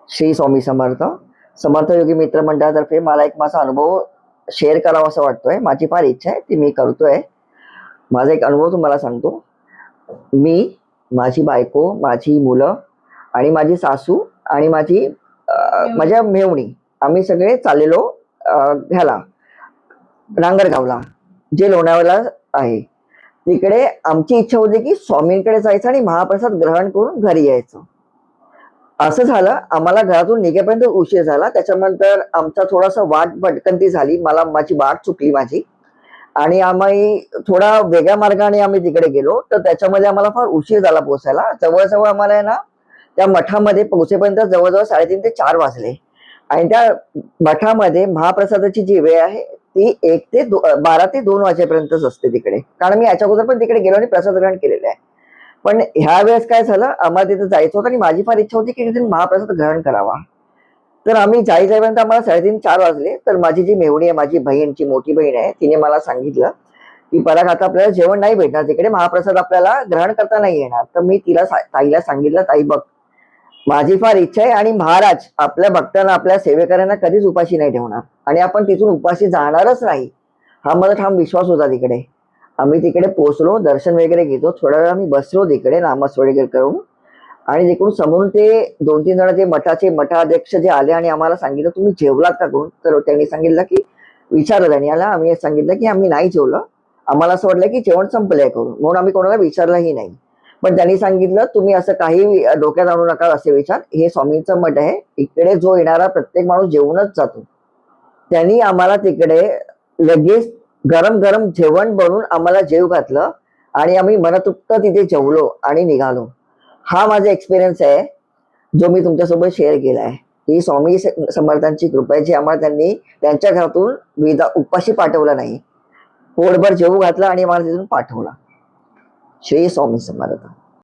श्री स्वामी समर्थ. समर्थ योगी मित्र मंडळातर्फे मला एक माझा अनुभव शेअर करावा असं वाटतोय. माझी फार इच्छा आहे ती मी करतोय. माझा एक अनुभव तुम्हाला सांगतो. मी, माझी बायको, माझी मुलं आणि माझी सासू आणि माझ्या मेवणी, आम्ही सगळे चाललेलो ह्याला नांगरगावला, जे लोणावळ्याला आहे. तिकडे आमची इच्छा होती की स्वामींकडे जायचं आणि महाप्रसाद ग्रहण करून घरी यायचं. असं झालं, आम्हाला घरातून निघेपर्यंत उशीर झाला. त्याच्यानंतर आमचा थोडासा वाट भटकंती झाली. माझी वाट चुकली माझी आणि आम्ही थोडा वेगळ्या मार्गाने आम्ही तिकडे गेलो. तर त्याच्यामध्ये आम्हाला फार उशीर झाला पोहोचायला. जवळजवळ आम्हाला आहे ना, त्या मठामध्ये पोहोचेपर्यंत जवळजवळ 3:30 ते 4 वाजले. आणि त्या मठामध्ये महाप्रसादाची जी वेळ आहे ती 12 ते 2 वाजेपर्यंतच असते तिकडे. कारण मी याच्या अगोदर पण तिकडे गेलो आणि प्रसाद ग्रहण केलेलं आहे. पण ह्या वेळेस काय झालं, आम्हाला तिथे जायचं होतं आणि माझी फार इच्छा होती की तिथे महाप्रसाद ग्रहण करावा. तर आम्ही जाईपर्यंत आम्हाला 3:30-4 वाजले. तर माझी जी मेवणी आहे, माझी बहीण, जी मोठी बहीण आहे, तिने मला सांगितलं की पराग, आता आपल्याला जेवण नाही भेटणार तिकडे, महाप्रसाद आपल्याला ग्रहण करता नाही येणार. तर मी ताईला सांगितलं, ताई बघ, माझी फार इच्छा आहे आणि महाराज आपल्या भक्तांना, आपल्या सेवेकऱ्यांना कधीच उपाशी नाही ठेवणार आणि आपण तिथून उपाशी जाणारच नाही, हा माझा ठाम विश्वास होता तिकडे. आम्ही तिकडे पोहोचलो, दर्शन वगैरे घेतो, थोडा वेळ आम्ही बसलो तिकडे नामस्मरण वगैरे करून. आणि तिकडून समोरून ते 2-3 जण ते मठाध्यक्ष जे आले आणि आम्हाला सांगितलं, तुम्ही जेवलात का करून? तर त्यांनी सांगितलं की, विचारलं त्यांनी आला, आम्ही सांगितलं की आम्ही नाही जेवलं, आम्हाला असं वाटलं की जेवण संपलंय करून, म्हणून आम्ही कोणाला विचारलंही नाही. पण त्यांनी सांगितलं, तुम्ही असं काही डोक्यात आणू नका असे विचार, हे स्वामींचं मठ आहे, इकडे जो येणारा प्रत्येक माणूस जेवूनच जातो. त्यांनी आम्हाला तिकडे लगेच गरम गरम जेवण बनवून आम्हाला जेव घातलं आणि आम्ही मनतृप्त तिथे जेवलो आणि निघालो. हा माझा एक्सपिरियन्स आहे, जो मी तुमच्यासोबत शेअर केला आहे. ही स्वामी समर्थांची कृपा आहे, जी आम्हाला त्यांनी त्यांच्या घरातून उपाशी पाठवलं नाही, पोटभर जेवू घातलं आणि मला तिथून पाठवला. श्री स्वामी समर्थ.